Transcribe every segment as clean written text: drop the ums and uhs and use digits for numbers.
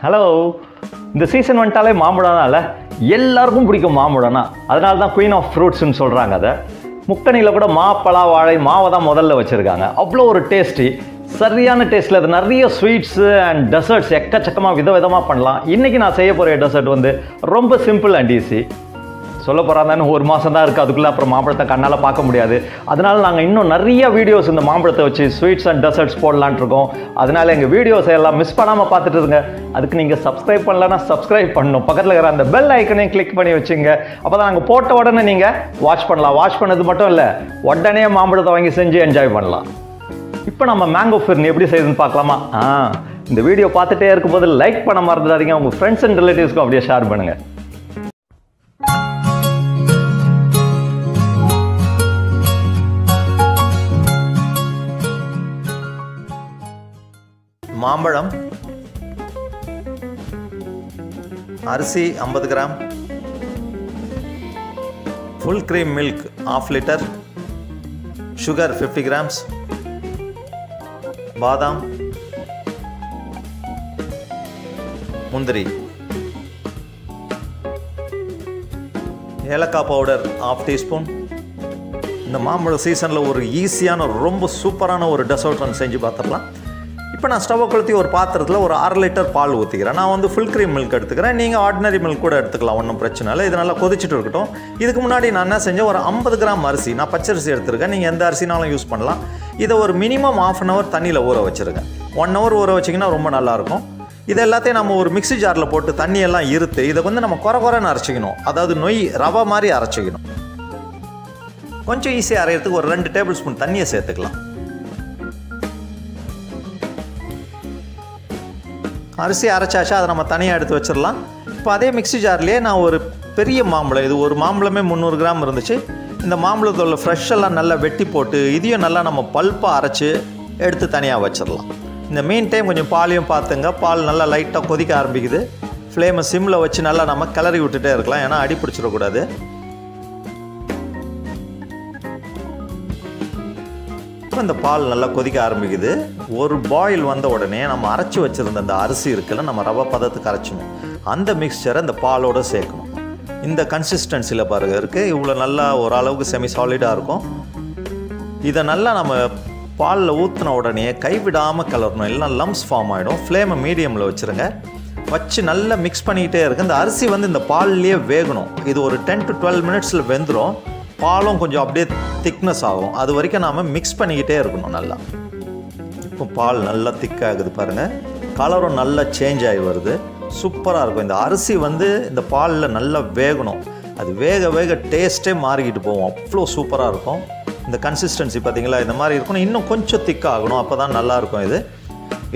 Hello, இந்த season வந்துட்டாலே மாம்பழம்னால எல்லாருக்கும் பிடிக்கும் மாம்பழம்னா. அதனால தான் குயின் ஆஃப் ஃப்ரூட்ஸ்ன்னு சொல்கிறாங்க. அதை முக்கணியில் கூட மாப்பழா வாழை மாவை தான் முதல்ல வச்சுருக்காங்க. அவ்வளோ ஒரு டேஸ்டி, சரியான டேஸ்ட்டில் அது நிறைய ஸ்வீட்ஸு அண்ட் டெசர்ட்ஸ் எக்கச்சக்கமாக விதவிதமாக பண்ணலாம். இன்றைக்கி நான் செய்ய போகிற டெசர்ட் வந்து ரொம்ப சிம்பிள் அண்ட் ஈஸி. சொல்ல போகிறாந்தானு ஒரு மாதம் தான் இருக்குது, அதுக்குள்ளே அப்புறம் மாம்பழத்தை கண்ணால் பார்க்க முடியாது. அதனால் நாங்கள் இன்னும் நிறைய வீடியோஸ் இந்த மாம்பழத்தை வச்சு ஸ்வீட்ஸ் அண்ட் டெசர்ட்ஸ் போடலான் இருக்கோம். அதனால் எங்கள் வீடியோஸை எல்லாம் மிஸ் பண்ணாமல் பார்த்துட்டு இருங்க. அதுக்கு நீங்கள் சப்ஸ்கிரைப் பண்ணலன்னா சப்ஸ்கிரைப் பண்ணணும். பக்கத்தில் இருக்கிற அந்த பெல் ஐக்கனையும் கிளிக் பண்ணி வச்சுங்க. அப்போ தான் நாங்கள் போட்ட உடனே நீங்கள் வாட்ச் பண்ணலாம். வாட்ச் பண்ணது மட்டும் இல்லை, உடனே மாம்பழத்தை வாங்கி செஞ்சு என்ஜாய் பண்ணலாம். இப்போ நம்ம மேங்கோ ஃபிர்னி எப்படி செய்யுதுன்னு பார்க்கலாமா? இந்த வீடியோ பார்த்துட்டே இருக்கும்போது லைக் பண்ண மறந்துடாதீங்க. உங்கள் ஃப்ரெண்ட்ஸ் அண்ட் ரிலேட்டிவ்ஸ்க்கும் அப்படியே ஷேர் பண்ணுங்கள். மாம்பழம், அரிசி 50 gram, full cream milk 1/2 litre, sugar 50 grams, பாதாம், முந்திரி, ஏலக்காய் பவுடர் 1/2 டீஸ்பூன். இந்த மாம்பழம் சீசனில் ஒரு ஈஸியான ரொம்ப சூப்பரான ஒரு டெசர்ட் ஒன்று செஞ்சு பார்த்துடலாம். இப்போ நான் ஸ்டவ்வை கொளுத்தி ஒரு பாத்திரத்தில் ஒரு 1/2 லிட்டர் பால் ஊற்றிக்கிறேன். நான் வந்து ஃபுல் க்ரீம் மில்க் எடுத்துக்கிறேன். நீங்கள் ஆர்டினரி மில்க் கூட எடுத்துக்கலாம், ஒன்றும் பிரச்சனை இல்லை. இது நல்லா கொதிச்சுட்டு இருக்கட்டும். இதுக்கு முன்னாடி நான் என்ன செஞ்சேன், ஒரு 50 கிராம் அரிசி, நான் பச்சரிசி எடுத்துருக்கேன். நீங்கள் எந்த அரிசினாலும் யூஸ் பண்ணலாம். இதை ஒரு மினிமம் 1/2 hour தண்ணியில் ஊற வச்சுருங்க. 1 hour ஊற வச்சிங்கன்னா ரொம்ப நல்லாயிருக்கும். இது எல்லாத்தையும் நம்ம ஒரு மிக்ஸி ஜாரில் போட்டு தண்ணியெல்லாம் இருத்து இதை வந்து நம்ம குறைன்னு அரைச்சிக்கணும். அதாவது ரவை மாதிரி அரைச்சிக்கணும். கொஞ்சம் ஈஸியாக அரைகிறதுக்கு ஒரு 2 டேபிள் ஸ்பூன் தண்ணியை சேர்த்துக்கலாம். அரிசி அரைச்சாச்சா அதை நம்ம தனியாக எடுத்து வச்சிடலாம். இப்போ அதே மிக்ஸி ஜார்லேயே நான் ஒரு பெரிய மாம்பழம், இது ஒரு மாம்பழமே 300 கிராம் இருந்துச்சு. இந்த மாம்பழத்தோட ஃப்ரெஷ்ஷெல்லாம் நல்லா வெட்டி போட்டு இதையும் நல்லா நம்ம பல்ப்பாக அரைச்சி எடுத்து தனியாக வச்சிடலாம். இந்த மீன் டைம் கொஞ்சம் பாலையும் பார்த்துங்க. பால் நல்லா லைட்டாக கொதிக்க ஆரம்பிக்குது. ஃப்ளேமை சிம்மில் வச்சு நல்லா நம்ம கிளறி விட்டுட்டே இருக்கலாம், ஏன்னா அடி பிடிச்சிடக்கூடாது. இந்த பால் நல்லா கொதிக்க ஆரம்பிக்குது. ஒரு பாயில் வந்த உடனே நம்ம அரைச்சி வச்சுருந்த அந்த அரிசி இருக்குல்ல, நம்ம ரவை பதத்துக்கு அரைச்சணும். அந்த மிக்சரை இந்த பாலோடு சேர்க்கணும். இந்த கன்சிஸ்டன்சியில் பாருங்கள் இருக்குது. இவ்வளோ நல்லா ஓரளவுக்கு செமி சாலிடாக இருக்கும். இதை நல்லா நம்ம பாலில் ஊற்றின உடனே கைவிடாமல் கிளறணும், இல்லைனா லம்ஸ் ஃபார்ம் ஆகிடும். ஃப்ளேமை மீடியமில் வச்சுருங்க. வச்சு நல்லா மிக்ஸ் பண்ணிக்கிட்டே இருக்குது. இந்த அரிசி வந்து இந்த பால்லேயே வேகணும். இது ஒரு 10 to 12 மினிட்ஸில் வெந்துடும். பாலும் கொஞ்சம் அப்படியே திக்னஸ் ஆகும். அது வரைக்கும் நாம் மிக்ஸ் பண்ணிக்கிட்டே இருக்கணும் நல்லா. இப்போ பால் நல்லா திக்காகுது பாருங்கள். கலரும் நல்லா சேஞ்ச் ஆகி வருது. சூப்பராக இருக்கும். இந்த அரிசி வந்து இந்த பாலில் நல்லா வேகணும். அது வேக வேக டேஸ்ட்டே மாறிக்கிட்டு போகும். அவ்வளோ சூப்பராக இருக்கும். இந்த கன்சிஸ்டன்சி பார்த்திங்களா, இந்த மாதிரி இருக்கணும். இன்னும் கொஞ்சம் திக்காகணும், அப்போ தான் நல்லாயிருக்கும்.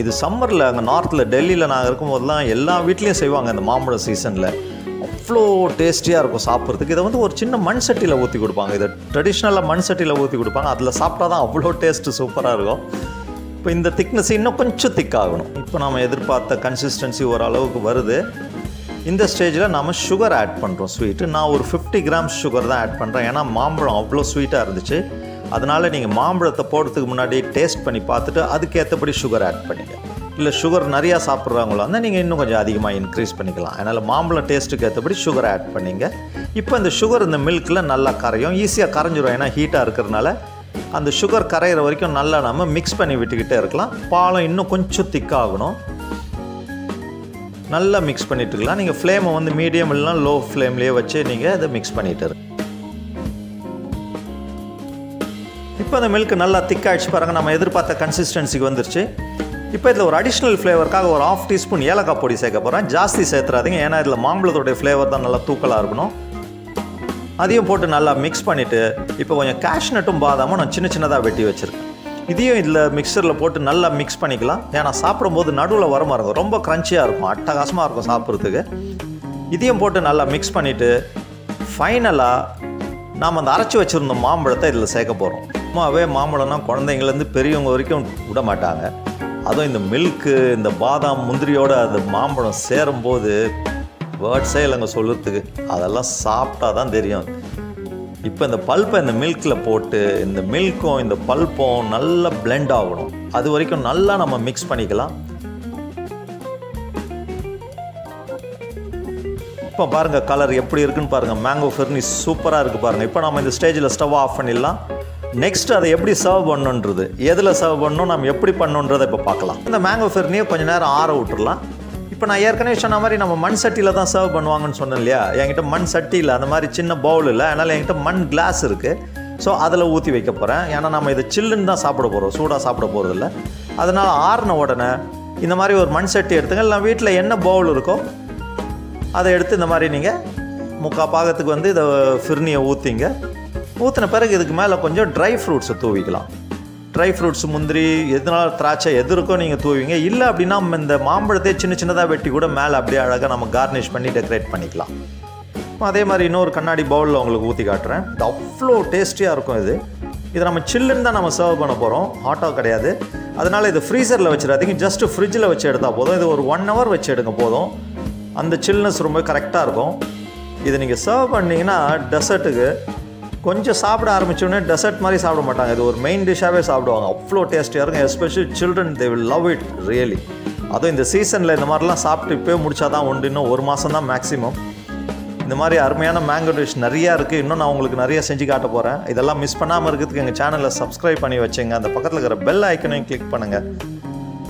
இது சம்மரில் அங்கே நார்த்தில் டெல்லியில் நாங்கள் இருக்கும்போதெல்லாம் எல்லா வீட்லேயும் செய்வாங்க. இந்த மாம்பழம் சீசனில் அவ்வளோ டேஸ்டியாக இருக்கும் சாப்பிட்றதுக்கு. இதை வந்து ஒரு சின்ன மண் சட்டியில் ஊற்றி கொடுப்பாங்க. இதை ட்ரெடிஷ்னலாக மண் சட்டியில் ஊற்றி கொடுப்பாங்க. அதில் சாப்பிட்டா தான் அவ்வளோ டேஸ்ட்டு சூப்பராக இருக்கும். இப்போ இந்த திக்னஸ் இன்னும் கொஞ்சம் திக்காகணும். இப்போ நம்ம எதிர்பார்த்த கன்சிஸ்டன்சி ஓரளவுக்கு வருது. இந்த ஸ்டேஜில் நம்ம சுகர் ஆட் பண்ணுறோம். ஸ்வீட்டு நான் ஒரு 50 கிராம் சுகர் தான் ஆட் பண்ணுறேன், ஏன்னா மாம்பழம் அவ்வளோ ஸ்வீட்டாக இருந்துச்சு. அதனால் நீங்கள் மாம்பழத்தை போடுறதுக்கு முன்னாடி டேஸ்ட் பண்ணி பார்த்துட்டு அதுக்கேற்றபடி சுகர் ஆட் பண்ணிங்க. இல்லை சுகர் நிறையா சாப்பிட்றாங்களோ இருந்தால் நீங்கள் இன்னும் கொஞ்சம் அதிகமாக இன்க்ரீஸ் பண்ணிக்கலாம். அதனால் மாம்பழம் டேஸ்ட்டுக்கு ஏற்றபடி சுகர் ஆட் பண்ணிங்க. இப்போ இந்த சுகர் இந்த மில்கில் நல்லா கரையும், ஈஸியாக கரைஞ்சிரும். ஏன்னா ஹீட்டாக இருக்கிறதுனால அந்த சுகர் கரையிற வரைக்கும் நல்லா நம்ம மிக்ஸ் பண்ணி விட்டுக்கிட்டே இருக்கலாம். பாலும் இன்னும் கொஞ்சம் திக்காகணும். நல்லா மிக்ஸ் பண்ணிட்டு இருக்கலாம். நீங்கள் ஃப்ளேமை வந்து மீடியம் இல்லைனா லோ ஃப்ளேம்லேயே வச்சு நீங்கள் இதை மிக்ஸ் பண்ணிகிட்டு இருங்க. இப்போ அந்த மில்க் நல்லா திக்காகிடுச்சு பாருங்கள். நம்ம எதிர்பார்த்த கன்சிஸ்டன்சிக்கு வந்துருச்சு. இப்போ இதில் ஒரு அடிஷ்னல் ஃப்ளேவருக்காக ஒரு 1/2 டீஸ்பூன் ஏலக்காய் பொடி சேர்க்க போகிறேன். ஜாஸ்தி சேர்த்துறாதீங்க, ஏன்னா இதில் மாம்பழத்தோடைய ஃப்ளேவர் தான் நல்லா தூக்கலாக இருக்கணும். அதையும் போட்டு நல்லா மிக்ஸ் பண்ணிவிட்டு இப்போ கொஞ்சம் கேஷ்நட்டும் பாதாமும் நான் சின்ன சின்னதாக வெட்டி வச்சுருக்கேன். இதையும் இதில் மிக்சரில் போட்டு நல்லா மிக்ஸ் பண்ணிக்கலாம். ஏன்னா சாப்பிடும்போது நடுவில் வரமா இருக்கும், ரொம்ப க்ரன்ச்சியாக இருக்கும், அட்டகாசமாக இருக்கும் சாப்பிட்றதுக்கு. இதையும் போட்டு நல்லா மிக்ஸ் பண்ணிவிட்டு ஃபைனலாக நாம் அந்த அரைச்சி வச்சுருந்த மாம்பழத்தை இதில் சேர்க்க போகிறோம். சும்மாவே மாம்பழம்னா குழந்தைங்கலேருந்து பெரியவங்க வரைக்கும் விட மாட்டாங்க. அதுவும் இந்த மில்க்கு, இந்த பாதாம், முந்திரியோடு அந்த மாம்பழம் சேரும்போது வேர்ட்ஸே இல்லைங்க சொல்லுறதுக்கு. அதெல்லாம் சாப்பிட்டா தான் தெரியும். இப்போ இந்த பல்ப்பை இந்த மில்கில் போட்டு இந்த மில்க்கும் இந்த பல்ப்பும் நல்லா பிளெண்ட் ஆகணும். அது வரைக்கும் நல்லா நம்ம மிக்ஸ் பண்ணிக்கலாம். இப்போ பாருங்கள் கலர் எப்படி இருக்குன்னு பாருங்கள். மேங்கோ ஃபிர்னி சூப்பராக இருக்குது பாருங்கள். இப்போ நம்ம இந்த ஸ்டேஜில் ஸ்டவ் ஆஃப் பண்ணிடலாம். நெக்ஸ்ட் அதை எப்படி சர்வ் பண்ணுன்றது, எதில் சர்வ் பண்ணணும், நம்ம எப்படி பண்ணணுன்றதை இப்போ பார்க்கலாம். இந்த மேங்கோ ஃபிர்னியை கொஞ்சம் நேரம் ஆற விட்டுறலாம். இப்போ நான் ஏற்கனவே சொன்ன மாதிரி நம்ம மண் சட்டியில் தான் சர்வ் பண்ணுவாங்கன்னு சொன்னேன் இல்லையா. என்கிட்ட மண் சட்டியில் அந்த மாதிரி சின்ன பவுல் இல்லை, அதனால் என்கிட்ட மண் கிளாஸ் இருக்குது. ஸோ அதில் ஊற்றி வைக்க போகிறேன். ஏன்னா நம்ம இதை சில்லுன்னு தான் சாப்பிட போகிறோம், சூடாக சாப்பிட போகிறதில்ல. அதனால் ஆறின உடனே இந்த மாதிரி ஒரு மண் சட்டி எடுத்துங்க. இல்லை வீட்டில் என்ன பவுல் இருக்கோ அதை எடுத்து இந்த மாதிரி நீங்கள் முக்கால் பாகத்துக்கு வந்து இதை ஃபிர்னியை ஊற்றிங்க. ஊற்றின பிறகு இதுக்கு மேலே கொஞ்சம் ட்ரை ஃப்ரூட்ஸை தூவிக்கலாம். ட்ரை ஃப்ரூட்ஸ், முந்திரி, எதனால திராட்சை எது இருக்கோ நீங்கள் தூவிங்க. இல்லை அப்படின்னா இந்த மாம்பழத்தை சின்ன சின்னதாக வெட்டி கூட மேலே அப்படியே அழகாக நம்ம கார்னிஷ் பண்ணி டெக்கரேட் பண்ணிக்கலாம். அதே மாதிரி இன்னொரு கண்ணாடி பவுலில் உங்களுக்கு ஊற்றி காட்டுறேன். இது அவ்வளோ டேஸ்டியாக இருக்கும். இது நம்ம சில்லுன்னு தான் நம்ம சர்வ் பண்ண போகிறோம், ஹாட்டாக கிடையாது. அதனால் இது ஃப்ரீசரில் வச்சிடாதீங்க, ஜஸ்ட்டு ஃப்ரிட்ஜில் வச்சு எடுத்தால் போதும். இது ஒரு 1 hour வச்சு எடுங்க போதும். அந்த சில்னஸ் ரொம்ப கரெக்டாக இருக்கும். இது நீங்கள் சர்வ் பண்ணிங்கன்னா டெசர்ட்டுக்கு கொஞ்சம் சாப்பிட ஆரம்பித்தோடனே டெசர்ட் மாதிரி சாப்பிட மாட்டாங்க. இது ஒரு மெயின் டிஷ்ஷாகவே சாப்பிடுவாங்க. அவ்வளோ டேஸ்டியாக இருக்கும். Especially children, they will love it really. அதுவும் இந்த சீசனில் இந்த மாதிரிலாம் சாப்பிட்டு இப்போயே முடிச்சா தான் உண்டு. இன்னும் 1 மாதம் தான் மேக்ஸிமம். இந்த மாதிரி அருமையான மேங்கோ டிஷ் நிறையா இருக்குது. இன்னும் நான் உங்களுக்கு நிறைய செஞ்சு காட்ட போகிறேன். இதெல்லாம் மிஸ் பண்ணாமல் இருக்கிறதுக்கு எங்கள் சேனலை சப்ஸ்கிரைப் பண்ணி வச்சுங்க. அந்த பக்கத்தில் இருக்கிற பெல் ஐக்கனையும் கிளிக் பண்ணுங்கள்.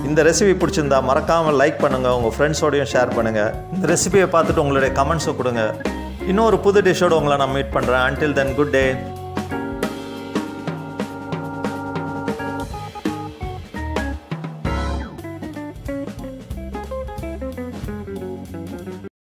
இந்த ரெசிபி பிடிச்சிருந்தா மறக்காமல் லைக் பண்ணுங்கள், உங்கள் ஃப்ரெண்ட்ஸோடையும் ஷேர் பண்ணுங்கள். இந்த ரெசிபியை பார்த்துட்டு உங்களுடைய கமெண்ட்ஸை கொடுங்க. இன்னொரு புது டிஷ்ஷோடு உங்களை நான் மீட் பண்ணுறேன். Until then, good day.